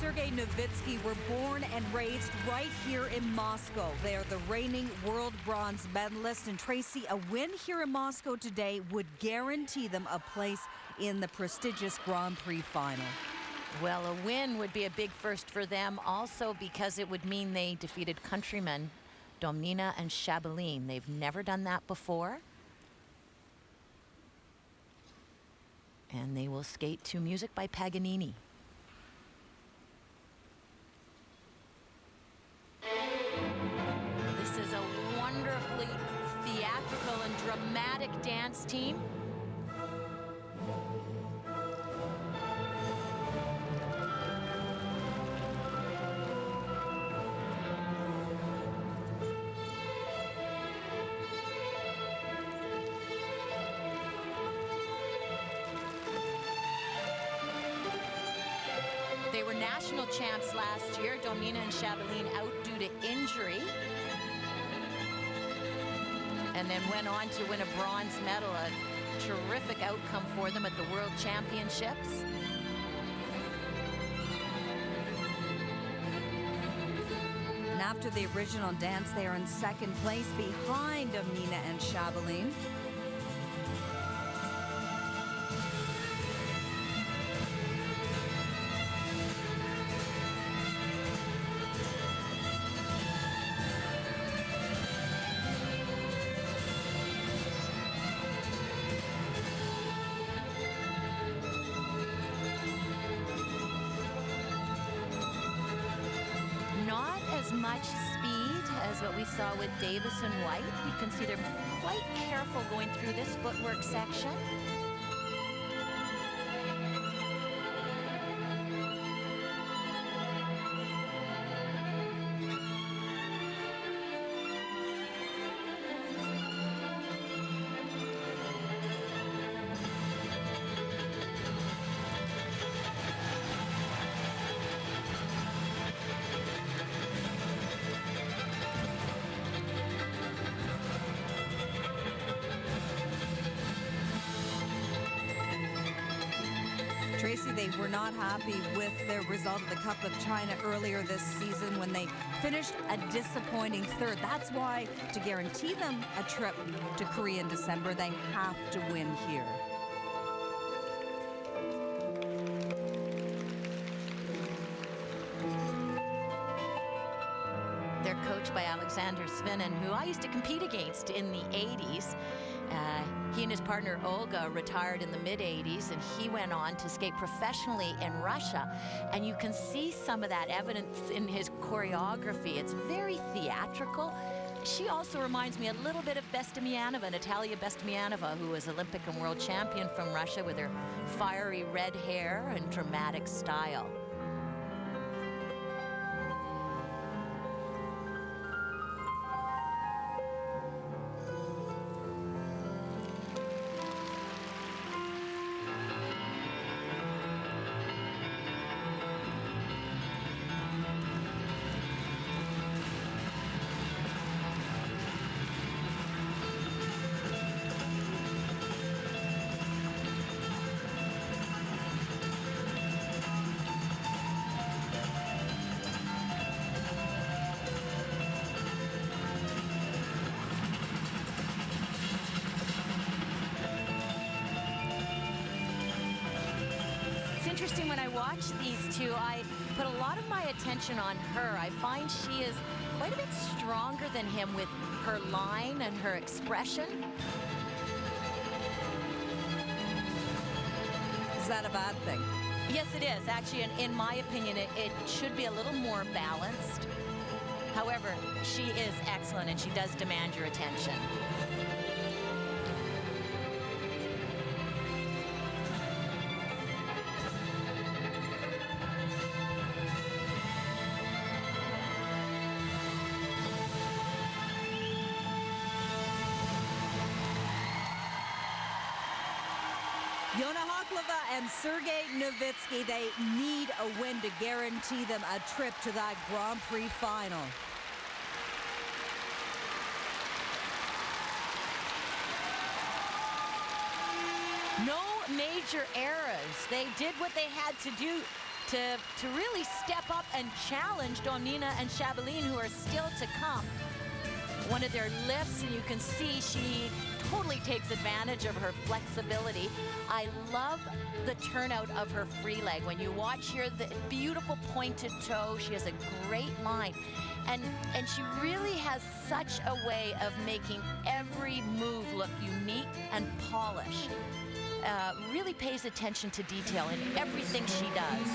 Sergei Nowitzki were born and raised right here in Moscow. They are the reigning world bronze medalists. And Tracy, a win here in Moscow today would guarantee them a place in the prestigious Grand Prix final. Well, a win would be a big first for them, also because it would mean they defeated countrymen Domnina and Shabalin. They've never done that before. And they will skate to music by Paganini. This is a wonderfully theatrical and dramatic dance team. They were national champs last year. Domnina and Shabalin out due to injury. And then went on to win a bronze medal, a terrific outcome for them at the World Championships. And after the original dance, they are in second place behind Domnina and Shabalin. Not as much speed as what we saw with Davis and White. You can see they're quite careful going through this footwork section. Tracy, they were not happy with their result of the Cup of China earlier this season when they finished a disappointing third. That's why, to guarantee them a trip to Korea in December, they have to win here. They're coached by Alexander Svinen, who I used to compete against in the 80s. He and his partner Olga retired in the mid-80s, and he went on to skate professionally in Russia. And you can see some of that evidence in his choreography. It's very theatrical. She also reminds me a little bit of Bestemianova, Natalia Bestemianova, who was Olympic and world champion from Russia, with her fiery red hair and dramatic style. Interesting, when I watch these two, I put a lot of my attention on her. I find she is quite a bit stronger than him with her line and her expression. Is that a bad thing? Yes, it is. Actually, in my opinion, it should be a little more balanced. However, she is excellent, and she does demand your attention. Yona Haklova and Sergei Nowitzki, they need a win to guarantee them a trip to that Grand Prix final. No major errors. They did what they had to do to really step up and challenge Domina and Shabeline, who are still to come. One of their lifts, and you can see she totally takes advantage of her flexibility. I love the turnout of her free leg. When you watch here, the beautiful pointed toe, she has a great line. And she really has such a way of making every move look unique and polished. Really pays attention to detail in everything she does.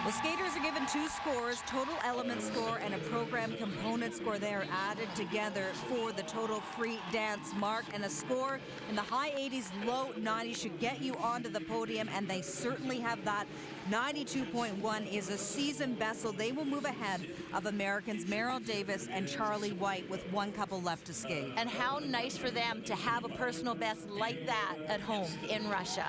Well, skaters are given 2 scores, total element score and a program component score. They are added together for the total free dance mark, and a score in the high 80s, low 90s should get you onto the podium, and they certainly have that. 92.1 is a season best, so they will move ahead of Americans Meryl Davis and Charlie White with 1 couple left to skate. And how nice for them to have a personal best like that at home in Russia.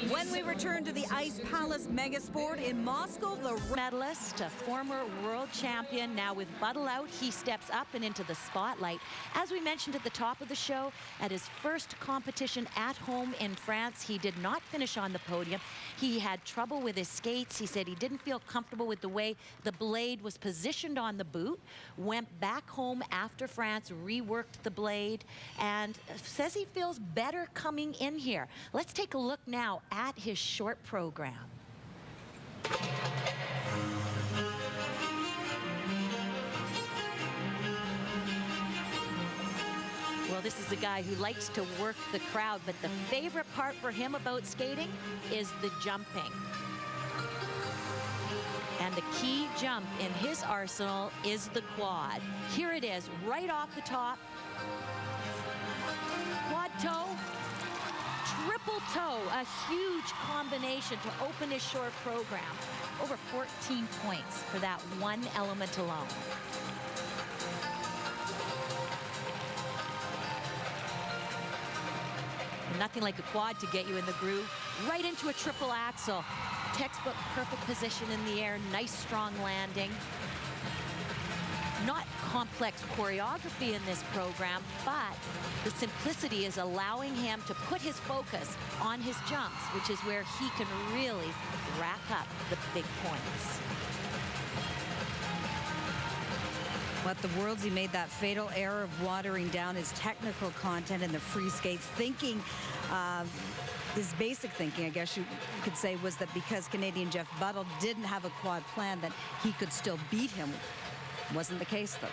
When we return to the Ice Palace Megasport in Moscow, the medalist, a former world champion, now with Buttle out, he steps up and into the spotlight. As we mentioned at the top of the show, at his first competition at home in France, he did not finish on the podium. He had trouble with his skates. He said he didn't feel comfortable with the way the blade was positioned on the boot, went back home after France, reworked the blade, and says he feels better coming in here. Let's take a look now at his short program. Well, this is a guy who likes to work the crowd, but the favorite part for him about skating is the jumping. And the key jump in his arsenal is the quad. Here it is, right off the top. Quad toe, triple toe, a huge combination to open his short program. Over 14 points for that one element alone. Nothing like a quad to get you in the groove. Right into a triple axel. Textbook perfect position in the air, nice strong landing. Not complex choreography in this program, but the simplicity is allowing him to put his focus on his jumps, which is where he can really rack up the big points. What the Worlds, he made that fatal error of watering down his technical content in the free skates, thinking his basic thinking, I guess you could say, was that because Canadian Jeff Buttle didn't have a quad plan, that he could still beat him. Wasn't the case, though.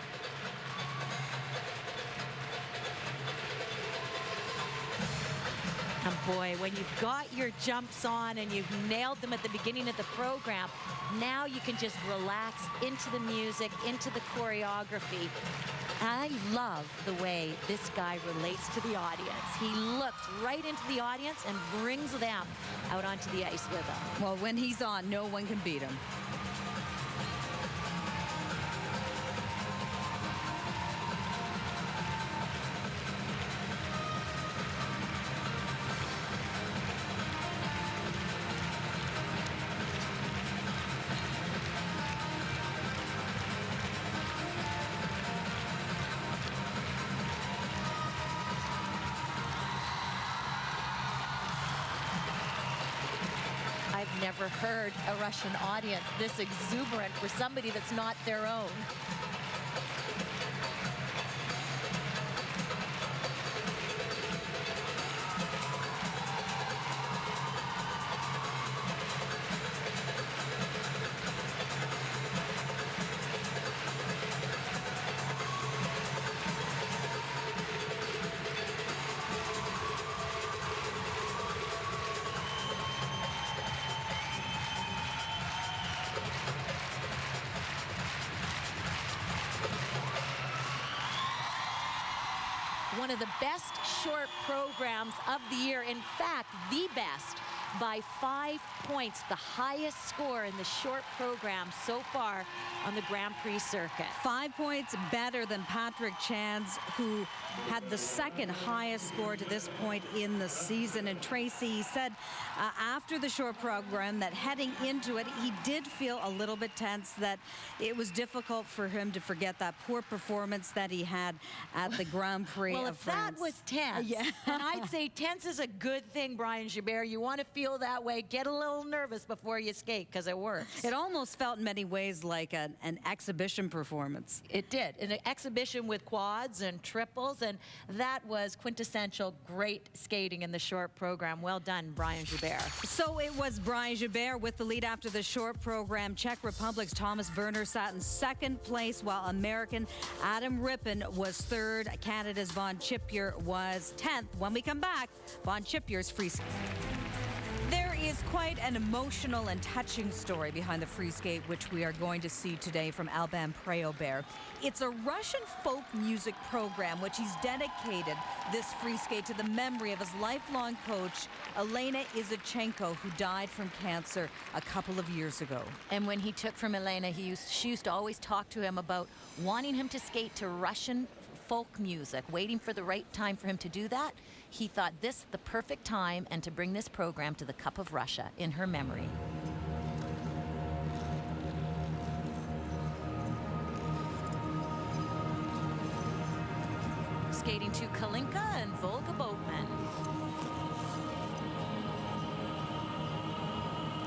And boy, when you've got your jumps on and you've nailed them at the beginning of the program, now you can just relax into the music, into the choreography. I love the way this guy relates to the audience. He looks right into the audience and brings them out onto the ice with him. Well, when he's on, no one can beat him. I've never heard a Russian audience this exuberant for somebody that's not their own. One of the best short programs of the year. In fact, the best by 5 points, the highest score in the short program so far on the Grand Prix circuit. 5 points better than Patrick Chance, who had the second highest score to this point in the season. And Tracy said after the short program that heading into it, he did feel a little bit tense, that it was difficult for him to forget that poor performance that he had at the Grand Prix well, of if France. that was tense, Yeah. and I'd say tense is a good thing, Brian Gilbert. You want to feel that way. Get a little nervous before you skate, because it works. It almost felt in many ways like an exhibition performance. It did. An exhibition with quads and triples, and that was quintessential great skating in the short program. Well done, Brian Gilbert. So it was Brian Gilbert with the lead after the short program. Czech Republic's Thomas Werner sat in second place, while American Adam Rippon was third. Canada's Von Chippier was 10th. When we come back, Von Chippier's free skate. There is quite an emotional and touching story behind the free skate, which we are going to see today from Alban Preobert. It's a Russian folk music program which he's dedicated this free skate to the memory of his lifelong coach, Elena Izachenko, who died from cancer a couple of years ago. And when he took from Elena, she used to always talk to him about wanting him to skate to Russian folk music, waiting for the right time for him to do that. He thought this the perfect time and to bring this program to the Cup of Russia in her memory. Skating to Kalinka and Volga Boatman.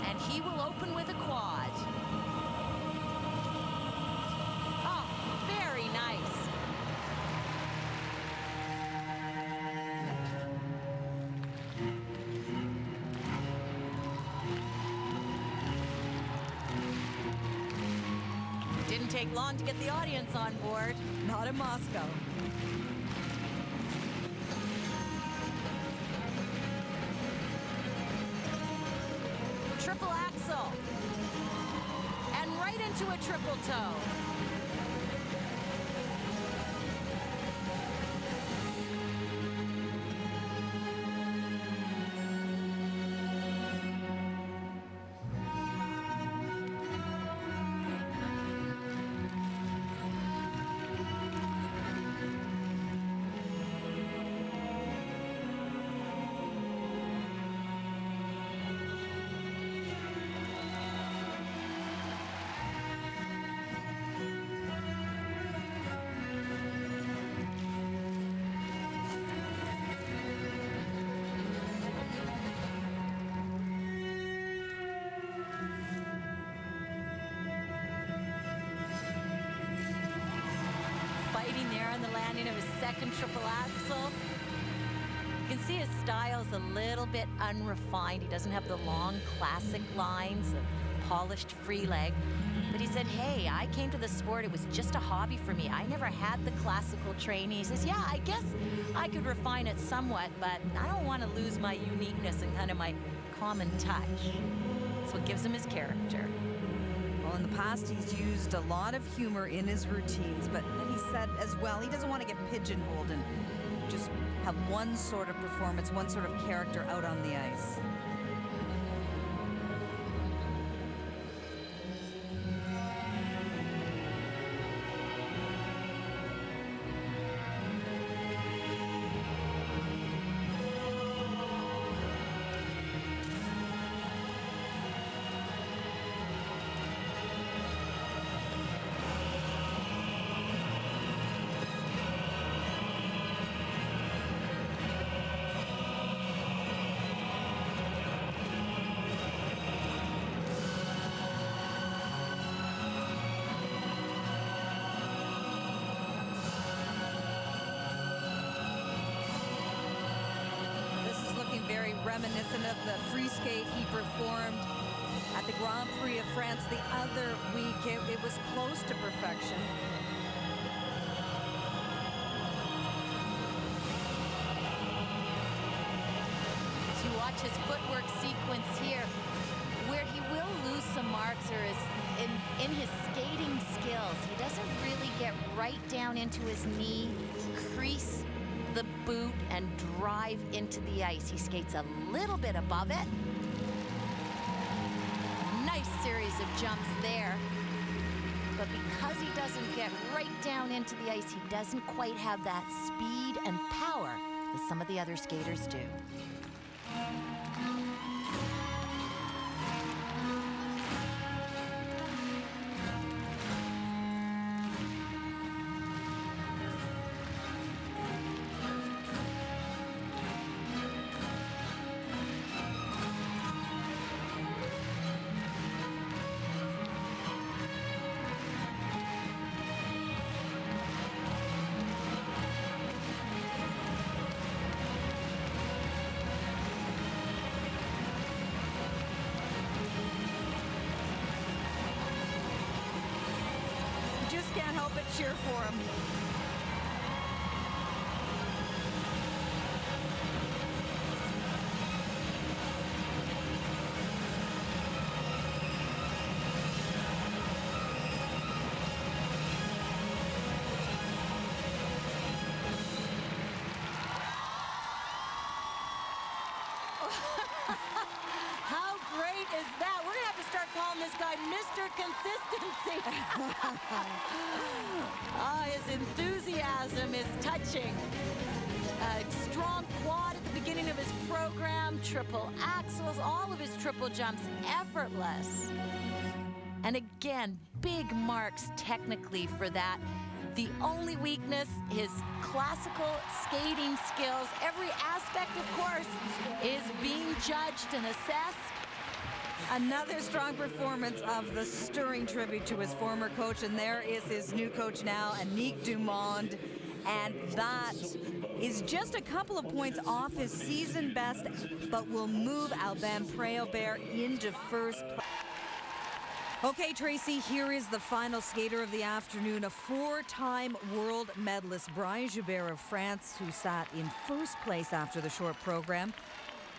And he will open with a quad. Oh, very nice. Didn't take long to get the audience on board. Not in Moscow. Triple axel. And right into a triple toe. Fighting there on the landing of his second triple axel. You can see his style's a little bit unrefined. He doesn't have the long classic lines, the polished free leg. But he said, hey, I came to the sport, it was just a hobby for me. I never had the classical training. He says, yeah, I guess I could refine it somewhat, but I don't want to lose my uniqueness and kind of my common touch. That's what gives him his character. Well, in the past, he's used a lot of humor in his routines, but then he said as well, he doesn't want to get pigeonholed and just have one sort of performance, one sort of character out on the ice. Very reminiscent of the free skate he performed at the Grand Prix of France the other week. It was close to perfection. To watch his footwork sequence here, where he will lose some marks or is in his skating skills. He doesn't really get right down into his knee, crease the boot and drive into the ice. He skates a little bit above it, of jumps there. But because he doesn't get right down into the ice, he doesn't quite have that speed and power that some of the other skaters do. Just can't help but cheer for him. How great is that? We're going to have to start calling this guy Mr. Consistency. His enthusiasm is touching. A strong quad at the beginning of his program, triple axels, all of his triple jumps effortless. And again, big marks technically for that. The only weakness, his classical skating skills. Every aspect, of course, is being judged and assessed. Another strong performance of the stirring tribute to his former coach, and there is his new coach now, Annick Dumond, and that is just a couple of points off his season best, but will move Albin Préaubert into first place. Okay, Tracy, here is the final skater of the afternoon, a four-time world medalist, Brian Joubert of France, who sat in first place after the short program.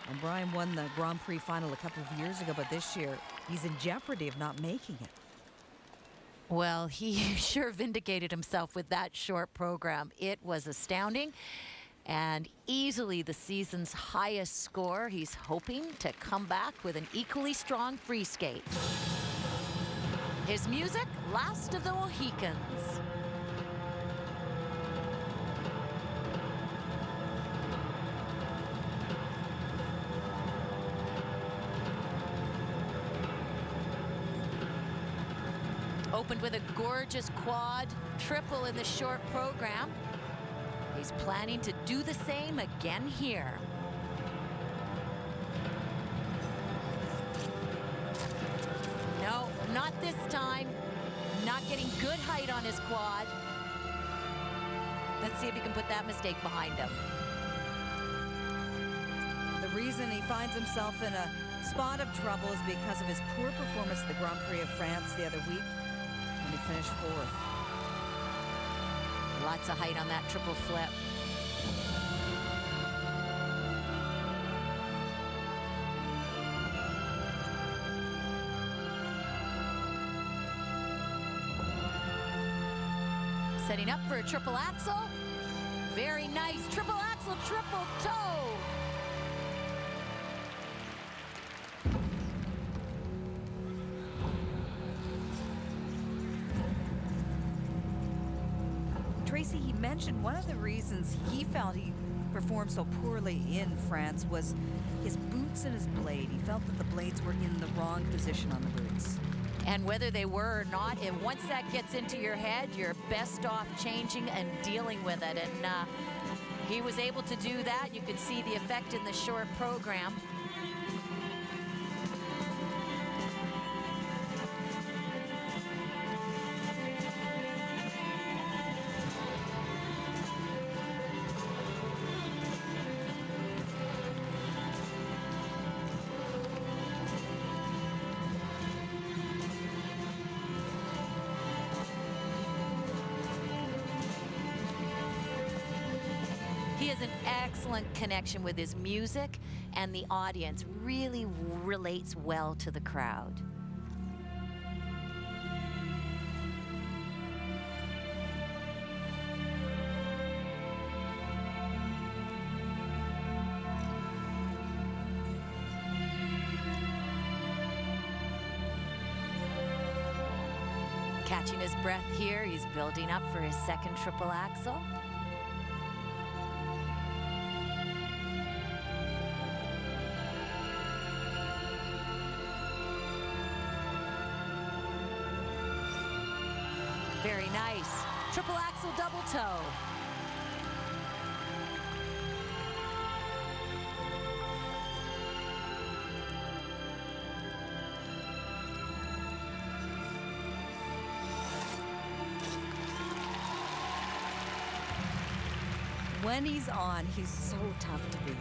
And Brian won the Grand Prix final a couple of years ago, but this year he's in jeopardy of not making it. Well, he sure vindicated himself with that short program. It was astounding and easily the season's highest score. He's hoping to come back with an equally strong free skate. His music, Last of the Mohicans. Opened with a gorgeous quad, triple in the short program. He's planning to do the same again here. No, not this time. Not getting good height on his quad. Let's see if he can put that mistake behind him. The reason he finds himself in a spot of trouble is because of his poor performance at the Grand Prix of France the other week when he finished fourth. Lots of height on that triple flip. Setting up for a triple axel. Very nice. Triple axel, triple toe. Tracy, he mentioned one of the reasons he felt he performed so poorly in France was his boots and his blade. He felt that the blades were in the wrong position on the boots. And whether they were or not, and once that gets into your head, you're best off changing and dealing with it. And he was able to do that. You could see the effect in the short program. He has an excellent connection with his music, and the audience really relates well to the crowd. catching his breath here. He's building up for his second triple axel. Very nice. Triple axel double toe. When he's on, he's so tough to beat.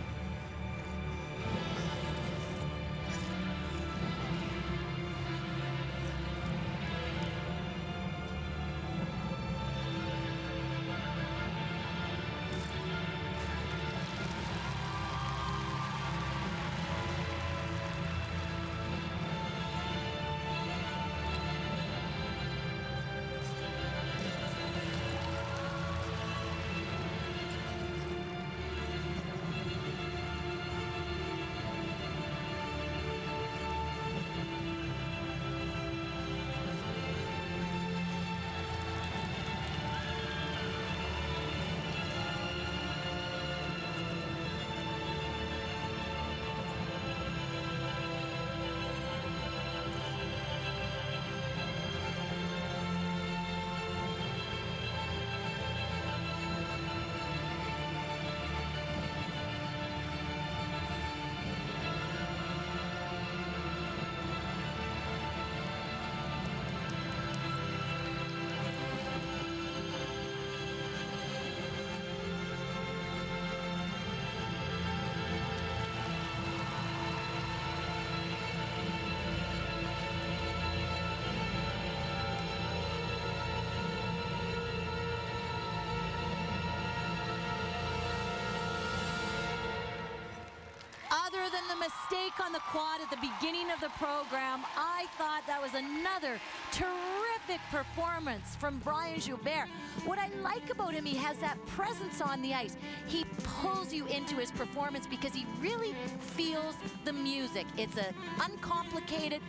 Other than the mistake on the quad at the beginning of the program, I thought that was another terrific performance from Brian Joubert. What I like about him, he has that presence on the ice. He pulls you into his performance because he really feels the music. It's an uncomplicated,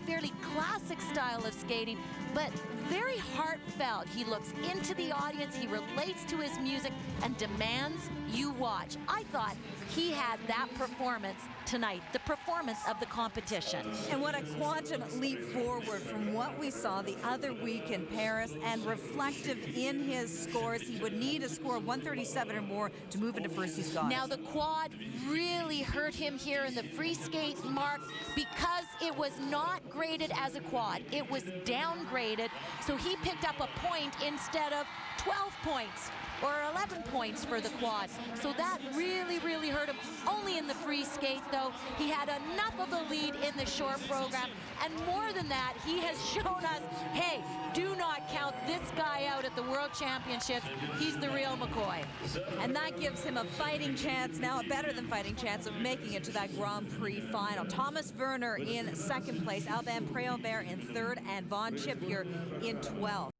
fairly classic style of skating, but very heartfelt. He looks into the audience, he relates to his music, and demands you watch. I thought he had that performance tonight, the performance of the competition. And what a quantum leap forward from what we saw the other week in Paris, and reflective in his scores. He would need a score of 137 or more to move into first. He's got Now the quad really hurt him here in the free skate mark because it was not graded as a quad. It was downgraded, so he picked up a point instead of 12 points or 11 points for the quad. So that really, really hurt him. Only in the free skate, though. He had enough of a lead in the short program. And more than that, he has shown us, hey, do not count this guy out at the World Championships. He's the real McCoy. And that gives him a fighting chance, now a better than fighting chance, of making it to that Grand Prix final. Thomas Werner in second place, Alban Préaubert in third, and Vaughn Chipier in 12th.